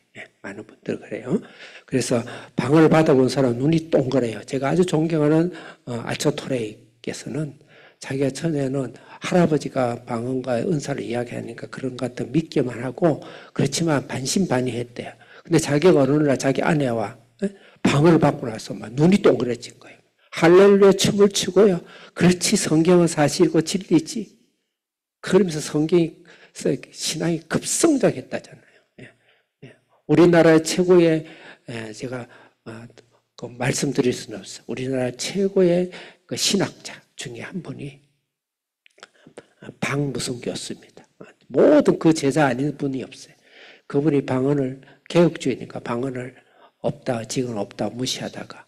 Speaker 1: 많은 분들 그래요. 그래서 방언을 받아본 사람은 눈이 동그래요. 제가 아주 존경하는 알처토레이께서는 자기가 전에는 할아버지가 방언과 은사를 이야기하니까 그런 것 같은 믿기만 하고 그렇지만 반신반의했대요. 근데 자기가 어느 날 자기 아내와 방언을 받고 나서 막 눈이 동그래진 거예요. 할렐루야 춤을 추고요. 그렇지 성경은 사실이고 진리지. 그러면서 성경이 신앙이 급성장했다잖아요. 우리나라 최고의 제가 말씀드릴 수는 없어요. 우리나라 최고의 그 신학자 중에 한 분이 무슨 교수입니다. 모든 그 제자 아닌 분이 없어요. 그분이 방언을 개혁주의니까 방언을 없다, 지금 없다 무시하다가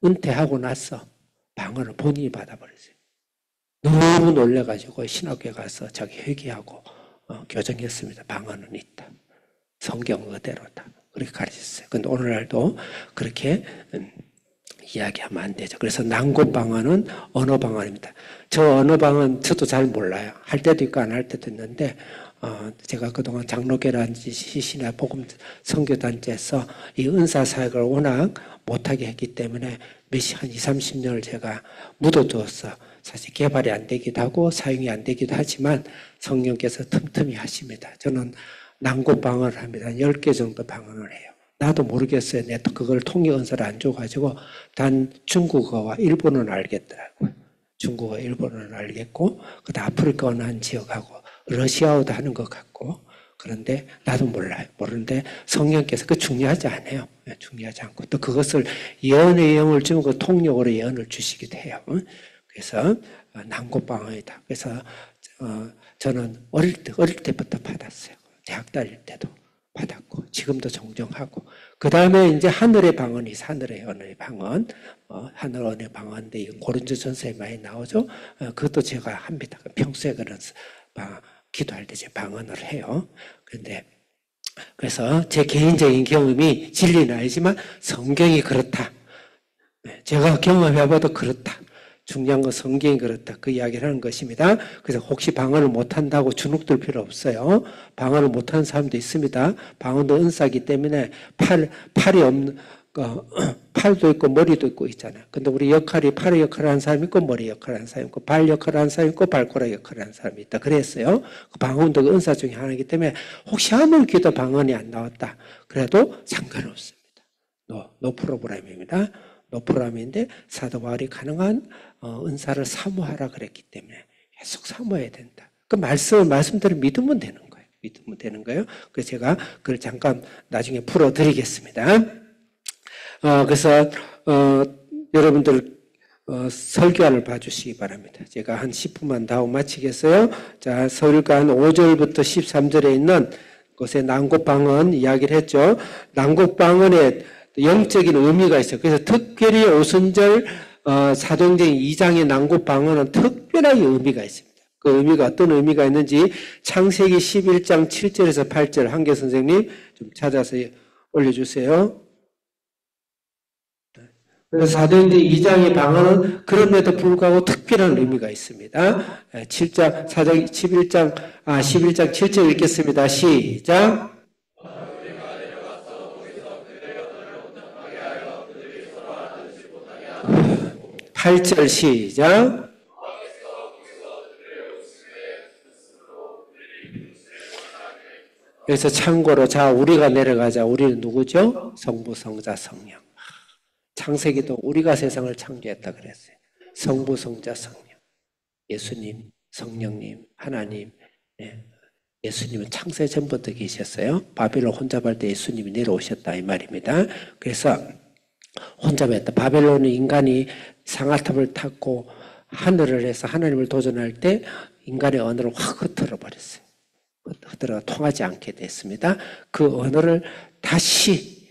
Speaker 1: 은퇴하고 나서 방언을 본인이 받아버렸어요. 너무 놀래가지고 신학교에 가서 자기 회개하고 교정했습니다. 방언은 있다. 성경 그대로다. 그렇게 가르쳤어요. 근데 오늘날도 그렇게 이야기하면 안 되죠. 그래서 난고방언은 언어방언입니다. 저 언어방언 저도 잘 몰라요. 할 때도 있고 안 할 때도 있는데 제가 그동안 장로교라든지 시신이나 복음 선교단체에서 이 은사사역을 워낙 못하게 했기 때문에 한 20, 30년을 제가 묻어두었어. 사실 개발이 안 되기도 하고 사용이 안 되기도 하지만 성령께서 틈틈이 하십니다. 저는 난고방언을 합니다. 10개 정도 방언을 해요. 나도 모르겠어요. 내가 그걸 통역 은사를 안 줘가지고 단 중국어와 일본어는 알겠더라고요. 중국어, 일본어는 알겠고 그다음 아프리카 어느 한 지역하고 러시아어도 하는 것 같고 그런데 나도 몰라요. 모르는데 성령께서 그 중요하지 않아요. 중요하지 않고 또 그것을 예언의 영을 주면 그 통역으로 예언을 주시기도 해요. 그래서 난고방언이다. 그래서 저는 어릴 때부터 받았어요. 대학 다닐 때도 받았고, 지금도 종종 하고. 그 다음에 이제 하늘의 방언이, 하늘의 언어의 방언, 하늘 언어의 방언인데, 이건 고린도전서에 많이 나오죠. 그것도 제가 합니다. 평소에 그런, 기도할 때 제 방언을 해요. 그래서 제 개인적인 경험이 진리는 아니지만 성경이 그렇다. 제가 경험해봐도 그렇다. 중요한 건 성경이 그렇다. 그 이야기를 하는 것입니다. 그래서 혹시 방언을 못한다고 주눅들 필요 없어요. 방언을 못하는 사람도 있습니다. 방언도 은사이기 때문에 팔이 없는, 팔도 있고 머리도 있고 있잖아요. 근데 우리 역할이 팔의 역할을 하는 사람이 있고 머리 역할을 하는 사람이 있고 발 역할을 하는 사람이 있고 발가락 역할을 하는 사람이 있다. 그랬어요. 그 방언도 그 은사 중에 하나이기 때문에 혹시 아무리 기도 방언이 안 나왔다. 그래도 상관없습니다. 노 프로그램입니다. 노프라임인데 사도 바울이 가능한 은사를 사모하라 그랬기 때문에 계속 사모해야 된다. 그 말씀대로 믿으면 되는 거예요. 믿으면 되는 거예요. 그래서 제가 그걸 잠깐 나중에 풀어드리겠습니다. 그래서 여러분들 설교안을 봐주시기 바랍니다. 제가 한 10분만 더 하고 마치겠어요. 자, 설교안 5절부터 13절에 있는 곳에 난곡방언 이야기를 했죠. 난곡방언에 영적인 의미가 있어요. 그래서 특별히 오순절 사도행전 2장의 난곡방언은 특별하게 의미가 있습니다. 그 의미가 어떤 의미가 있는지 창세기 11장 7절에서 8절 한계 선생님 좀 찾아서 올려주세요. 그래서 사도행전 2장의 방언은 그럼에도 불구하고 특별한 의미가 있습니다. 11장 7절 읽겠습니다. 시작. 8절 시작. 그래서 참고로 자 우리가 내려가자. 우리는 누구죠? 성부, 성자, 성령. 창세기도 우리가 세상을 창조했다 그랬어요. 성부, 성자, 성령. 예수님, 성령님, 하나님. 예수님은 창세 전부터 계셨어요. 바벨론 혼잡할 때 예수님이 내려오셨다 이 말입니다. 그래서 혼잡했다. 바벨론은 인간이 상아탑을 탔고 하늘을 해서 하나님을 도전할 때 인간의 언어를 확 흩어져 버렸어요. 흩어가 통하지 않게 됐습니다. 그 언어를 다시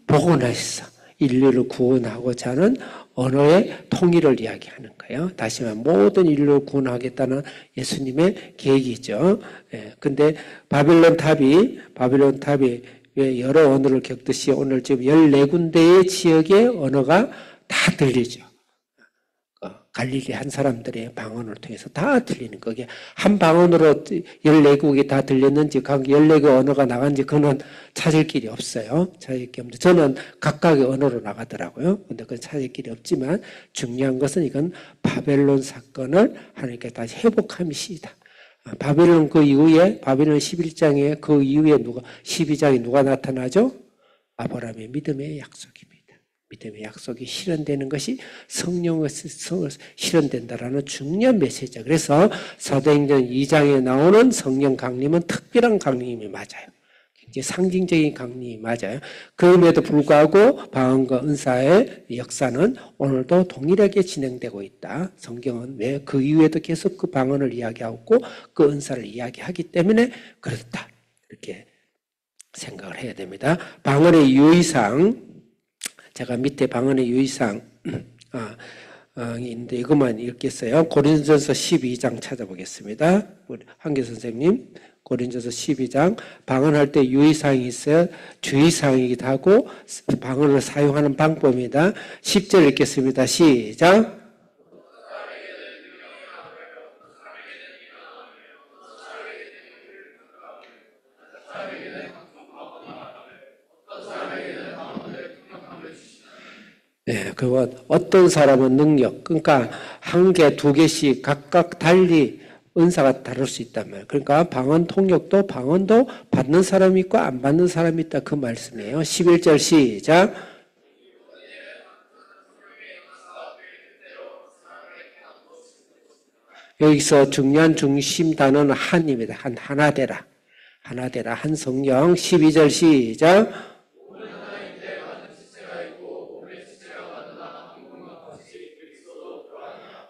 Speaker 1: 복원해서 인류를 구원하고자 하는 언어의 통일을 이야기하는 거예요. 다시 말하면 모든 인류를 구원하겠다는 예수님의 계획이죠. 근데 바벨론 탑이 여러 언어를 겪듯이 오늘 지금 14군데의 지역의 언어가 다 들리죠. 갈릴리 한 사람들의 방언을 통해서 다 들리는 거게 한 방언으로 14국이 다 들렸는지 각 14개 언어가 나간지 그건 찾을 길이 없어요. 찾을 길이 없는데 저는 각각의 언어로 나가더라고요. 근데 그건 찾을 길이 없지만 중요한 것은 이건 바벨론 사건을 하나님께 다시 회복함이시다. 바벨론 그 이후에 바벨론 11장에 그 이후에 12장에 누가 나타나죠? 아브라함의 믿음의 약속입니다. 믿음의 약속이 실현되는 것이 성령의 실현된다라는 중요한 메시지죠. 그래서 사도행전 2장에 나오는 성령 강림은 특별한 강림이 맞아요. 굉장히 상징적인 강림이 맞아요. 그럼에도 불구하고 방언과 은사의 역사는 오늘도 동일하게 진행되고 있다. 성경은 왜 그 이후에도 계속 그 방언을 이야기하고 그 은사를 이야기하기 때문에 그렇다. 이렇게 생각을 해야 됩니다. 방언의 유의사항 제가 밑에 방언의 유의사항 있는데 이것만 읽겠어요. 고린도전서 12장 찾아보겠습니다. 우리 한계 선생님 고린도전서 12장 방언할 때 유의사항이 있어요. 주의사항이기도 하고 방언을 사용하는 방법입니다. 10절 읽겠습니다. 시작. 그리고 어떤 사람은 능력, 그러니까 한 개, 두 개씩 각각 달리 은사가 다를 수 있단 말이에요. 그러니까 방언 통역도 방언도 받는 사람이 있고 안 받는 사람이 있다 그 말씀이에요. 11절 시작. 여기서 중요한 중심 단어는 한입니다. 하나되라. 하나되라. 한 성령. 12절 시작.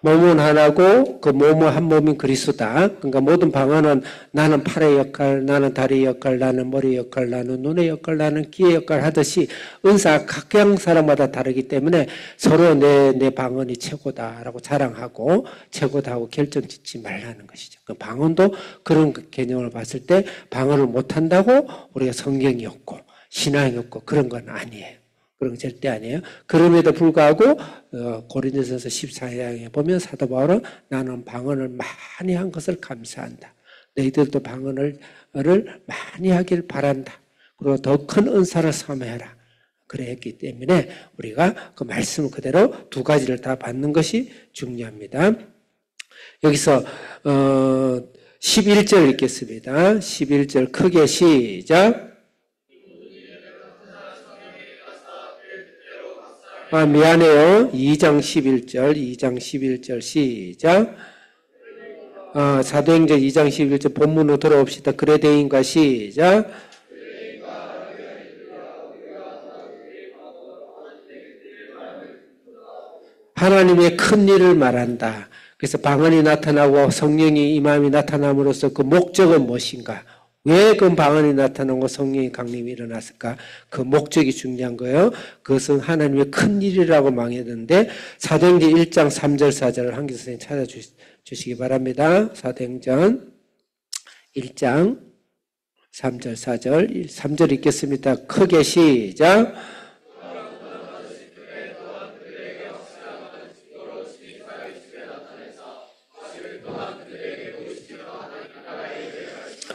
Speaker 1: 몸은 하나고 그 몸은 한 몸인 그리스도다. 그러니까 모든 방언은 나는 팔의 역할, 나는 다리의 역할, 나는 머리의 역할, 나는 눈의 역할, 나는 귀의 역할 하듯이 은사 각각 사람마다 다르기 때문에 서로 내 방언이 최고다라고 자랑하고 최고다 하고 결정 짓지 말라는 것이죠. 그 방언도 그런 개념을 봤을 때 방언을 못한다고 우리가 성경이 없고 신앙이 없고 그런 건 아니에요. 그런 건 절대 아니에요. 그럼에도 불구하고 고린도전서 14장에 보면 사도 바울은 나는 방언을 많이 한 것을 감사한다. 너희들도 방언을 많이 하길 바란다. 그리고 더 큰 은사를 사모해라. 그랬기 때문에 우리가 그 말씀 그대로 두 가지를 다 받는 것이 중요합니다. 여기서 11절 읽겠습니다. 11절 크게 시작. 미안해요. 2장 11절 시작. 사도행전 2장 11절 본문으로 돌아옵시다. 그레데인과 시작. 하나님의 큰 일을 말한다. 그래서 방언이 나타나고 성령이 임함이 나타남으로써 그 목적은 무엇인가? 왜 그 방언이 나타나고 성령의 강림이 일어났을까? 그 목적이 중요한 거예요. 그것은 하나님의 큰 일이라고 망했는데 사도행전 1장 3절 4절을 한기 선생님 찾아주시기 바랍니다. 사도행전 1장 3절 4절 3절 읽겠습니다. 크게 시작.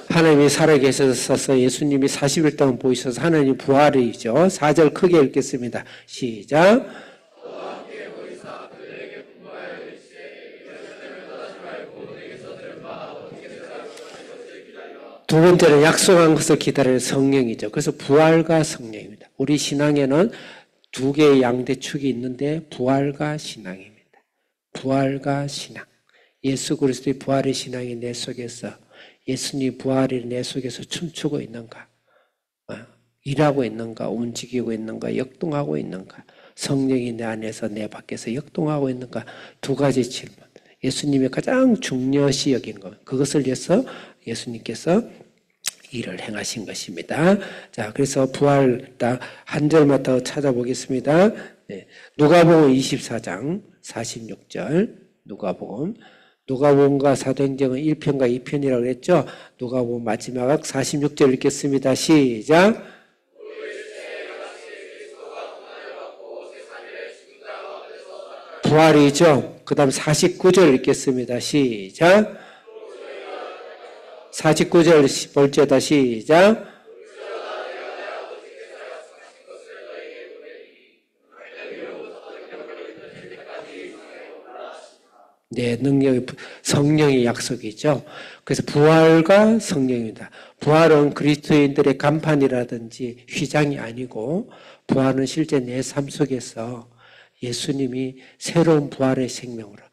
Speaker 1: 하나님이 살아계셔서 예수님이 40일 동안 보이셔서 하나님 부활이죠. 4절 크게 읽겠습니다. 시작. 두 번째는 약속한 것을 기다리는 성령이죠. 그래서 부활과 성령입니다. 우리 신앙에는 두 개의 양대축이 있는데 부활과 신앙입니다. 부활과 신앙. 예수 그리스도의 부활의 신앙이 내 속에서 예수님 부활이 내 속에서 춤추고 있는가? 일하고 있는가? 움직이고 있는가? 역동하고 있는가? 성령이 내 안에서 내 밖에서 역동하고 있는가? 두 가지 질문. 예수님이 가장 중요시 여긴 것. 그것을 위해서 예수님께서 일을 행하신 것입니다. 자, 그래서 부활 한 절만 더 찾아보겠습니다. 네. 누가복음 24장 46절 누가복음과 사도행전은 1편과 2편이라고 했죠. 누가복음 마지막 46절 읽겠습니다. 시작. 부활이죠. 그 다음 49절 읽겠습니다. 시작. 49절 볼지어다 시작. 네, 성령의 약속이죠. 그래서 부활과 성령입니다. 부활은 그리스도인들의 간판이라든지 휘장이 아니고 부활은 실제 내 삶 속에서 예수님이 새로운 부활의 생명으로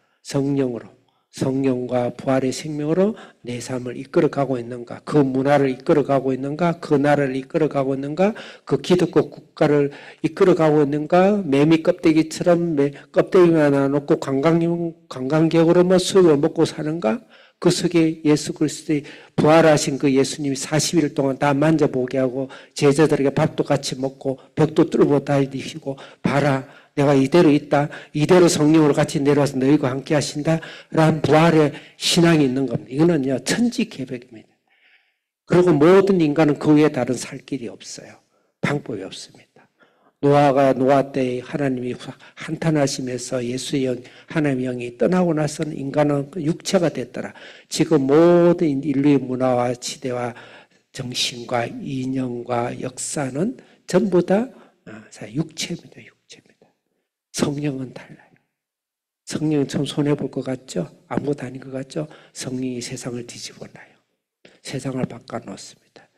Speaker 1: 성령과 부활의 생명으로 내 삶을 이끌어가고 있는가? 그 문화를 이끌어가고 있는가? 그 나라를 이끌어가고 있는가? 그 기독교 국가를 이끌어가고 있는가? 매미 껍데기처럼 껍데기만 놔놓고 관광객으로만 수육을 먹고 사는가? 그 속에 예수 그리스도의 부활하신 그 예수님이 40일 동안 다 만져보게 하고 제자들에게 밥도 같이 먹고 벽도 뚫고 다니시고 봐라. 내가 이대로 있다. 이대로 성령으로 같이 내려와서 너희와 함께 하신다. 라는 부활의 신앙이 있는 겁니다. 이거는요, 천지 계획입니다. 그리고 모든 인간은 그 외에 다른 살 길이 없어요. 방법이 없습니다. 노아 때 하나님이 한탄하시면서 예수의 영, 하나님의 영이 떠나고 나서는 인간은 육체가 됐더라. 지금 모든 인류의 문화와 시대와 정신과 이념과 역사는 전부 다 육체입니다. 성령은 달라요. 성령은 참 손해볼 것 같죠? 아무것도 아닌 것 같죠? 성령이 세상을 뒤집어놔요. 세상을 바꿔놓습니다.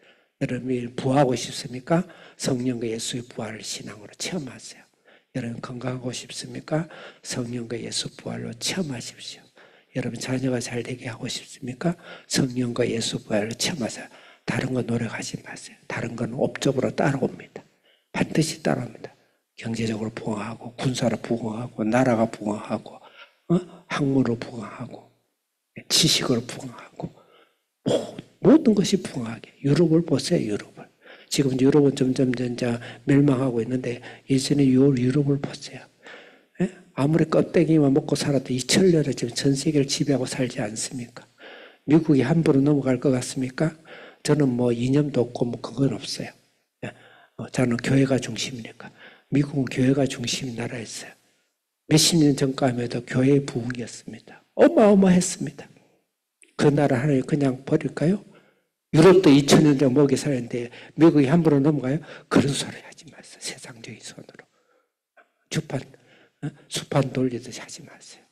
Speaker 1: 여러분이 부하고 싶습니까? 성령과 예수의 부활을 신앙으로 체험하세요. 여러분 건강하고 싶습니까? 성령과 예수 부활로 체험하십시오. 여러분 자녀가 잘 되게 하고 싶습니까? 성령과 예수 부활로 체험하세요. 다른 거 노력하지 마세요. 다른 건 업적으로 따라옵니다. 반드시 따라옵니다. 경제적으로 부흥하고 군사로 부흥하고 나라가 부흥하고 학문으로 부강하고 지식으로 부강하고 모든 것이 부강하게. 유럽을 보세요. 유럽을. 지금 유럽은 점점 멸망하고 있는데 예전에 유럽을 보세요. 아무리 껍데기만 먹고 살아도 2000년을 지금 전 세계를 지배하고 살지 않습니까? 미국이 함부로 넘어갈 것 같습니까? 저는 뭐 이념도 없고 뭐 그건 없어요. 저는 교회가 중심이니까. 미국은 교회가 중심 나라였어요. 몇십 년 전까지만 해도 교회의 부흥이었습니다. 어마어마했습니다. 그 나라 하나를 그냥 버릴까요? 유럽도 2000년 전 먹이 살았는데 미국이 함부로 넘어가요? 그런 소리 하지 마세요. 세상적인 손으로. 수판 돌리듯이 하지 마세요.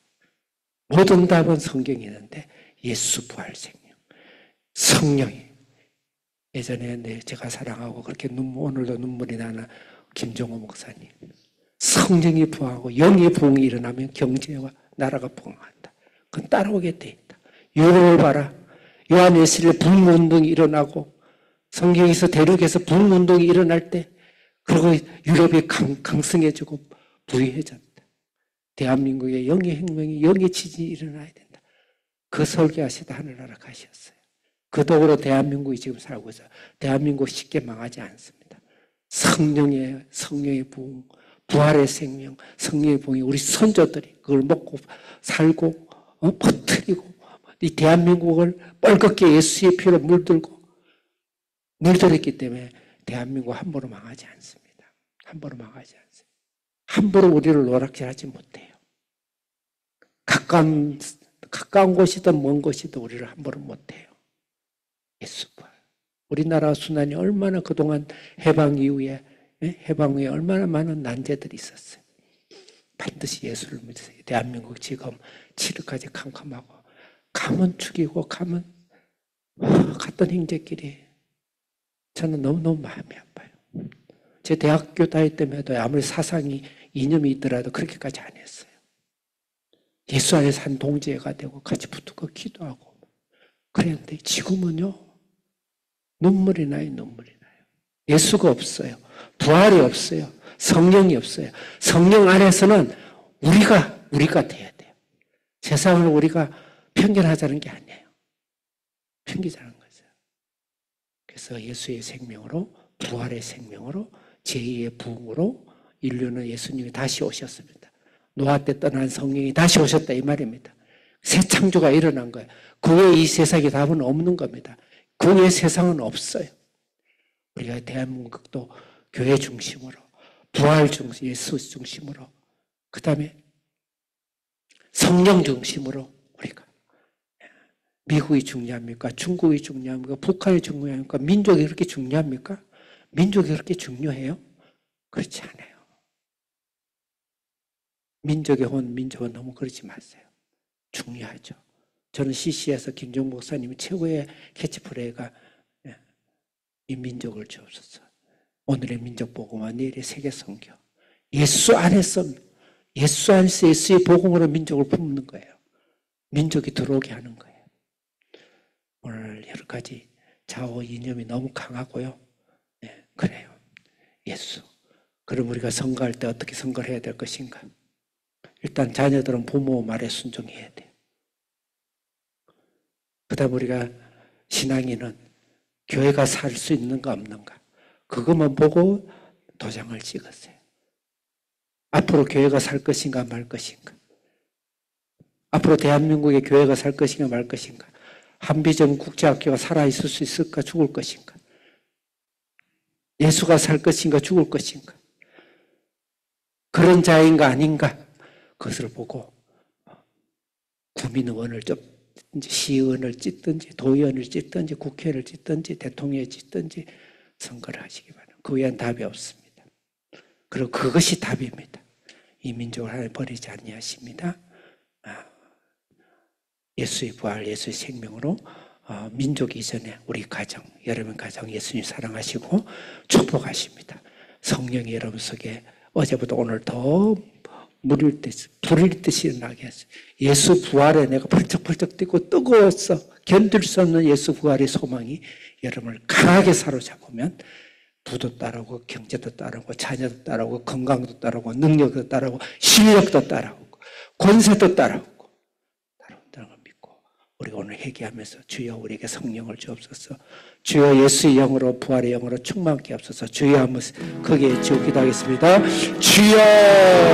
Speaker 1: 모든 답은 성경이 있는데 예수 부활 생명. 성령이. 예전에 제가 사랑하고 그렇게 오늘도 눈물이 나는 김종호 목사님. 성령이 부흥하고 영의 부흥이 일어나면 경제와 나라가 부흥한다. 그건 따라오게 돼 있다. 유럽을 봐라. 요한예술의 부흥운동이 일어나고 성경에서 대륙에서 부흥운동이 일어날 때 그리고 유럽이 강성해지고 부유해졌다. 대한민국의 영의 혁명이 영의 지진이 일어나야 된다. 그 설계하시다 하늘나라 가셨어요. 그 덕으로 대한민국이 지금 살고 있어요. 대한민국 쉽게 망하지 않습니다. 성령의 부흥, 부활의 생명, 성령의 부흥이 우리 선조들이 그걸 먹고 살고 퍼뜨리고 이 대한민국을 뻘겋게 예수의 피로 물들였기 때문에 대한민국 함부로 망하지 않습니다. 함부로 망하지 않습니다. 함부로 우리를 노랗게하지 못해요. 가까운 곳이든 먼 곳이든 우리를 함부로 못해요. 예수 부활. 우리나라 순환이 얼마나 그동안 해방 이후에 얼마나 많은 난제들이 있었어요. 반드시 예수를 믿으세요. 대한민국 지금 치르까지 캄캄하고 가면 죽이고 가면 갔던 행제길이 저는 너무너무 마음이 아파요. 제 대학교 다닐 때마다 아무리 사상이 이념이 있더라도 그렇게까지 안 했어요. 예수 안에서 한 동지애가 되고 같이 붙고 기도하고 그랬는데 지금은요 눈물이 나요. 예수가 없어요. 부활이 없어요. 성령이 없어요. 성령 안에서는 우리가 돼야 돼요. 세상을 우리가 편견하자는 게 아니에요. 편견하는 거죠. 그래서 예수의 생명으로 부활의 생명으로 제2의 부흥으로 인류는 예수님이 다시 오셨습니다. 노아 때 떠난 성령이 다시 오셨다 이 말입니다. 새 창조가 일어난 거예요. 그 외에 이 세상에 답은 없는 겁니다. 그 외에 세상은 없어요. 우리가 대한민국도 교회 중심으로 부활 중심, 예수 중심으로 그 다음에 성령 중심으로 우리가 미국이 중요합니까? 중국이 중요합니까? 북한이 중요합니까? 민족이 그렇게 중요합니까? 민족이 그렇게 중요해요? 그렇지 않아요. 민족의 혼, 민족은 너무 그러지 마세요. 중요하죠. 저는 CC에서 김종 목사님이 최고의 캐치프레이가 이 민족을 주옵소서. 오늘의 민족 복음과 내일의 세계 선교. 예수 안에서 예수의 복음으로 민족을 품는 거예요. 민족이 들어오게 하는 거예요. 오늘 여러 가지 좌우 이념이 너무 강하고요. 네, 그래요. 예수. 그럼 우리가 선거할 때 어떻게 선거를 해야 될 것인가? 일단 자녀들은 부모 말에 순종해야 돼요. 그 다음 우리가 신앙인은 교회가 살 수 있는가 없는가 그것만 보고 도장을 찍었어요. 앞으로 교회가 살 것인가 말 것인가, 앞으로 대한민국의 교회가 살 것인가 말 것인가, 한비전 국제학교가 살아있을 수 있을까 죽을 것인가, 예수가 살 것인가 죽을 것인가, 그런 자인가 아닌가 그것을 보고 국민의원을 시의원을 찢든지 도의원을 찢든지 국회를 찢든지 대통령을 찢든지 선거를 하시기 바랍니다. 그 외엔 답이 없습니다. 그리고 그것이 답입니다. 이 민족을 하나님 버리지 아니하십니다. 예수의 부활, 예수의 생명으로 민족 이전에 우리 가정, 여러분 가정 예수님 사랑하시고 축복하십니다. 성령이 여러분 속에 어제보다 오늘 더 불일 듯이 일어나게 했어요. 예수 부활에 내가 펄쩍펄쩍 뛰고 뜨거워서 견딜 수 없는 예수 부활의 소망이 여러분을 강하게 사로잡으면 부도 따라오고 경제도 따라오고 자녀도 따라오고 건강도 따라오고 능력도 따라오고 실력도 따라오고 권세도 따라오고 우리가 오늘 회개하면서 주여 우리에게 성령을 주옵소서. 주여 예수의 영으로 부활의 영으로 충만케 하옵소서. 주여 한번 거기에 주어 기도하겠습니다. 주여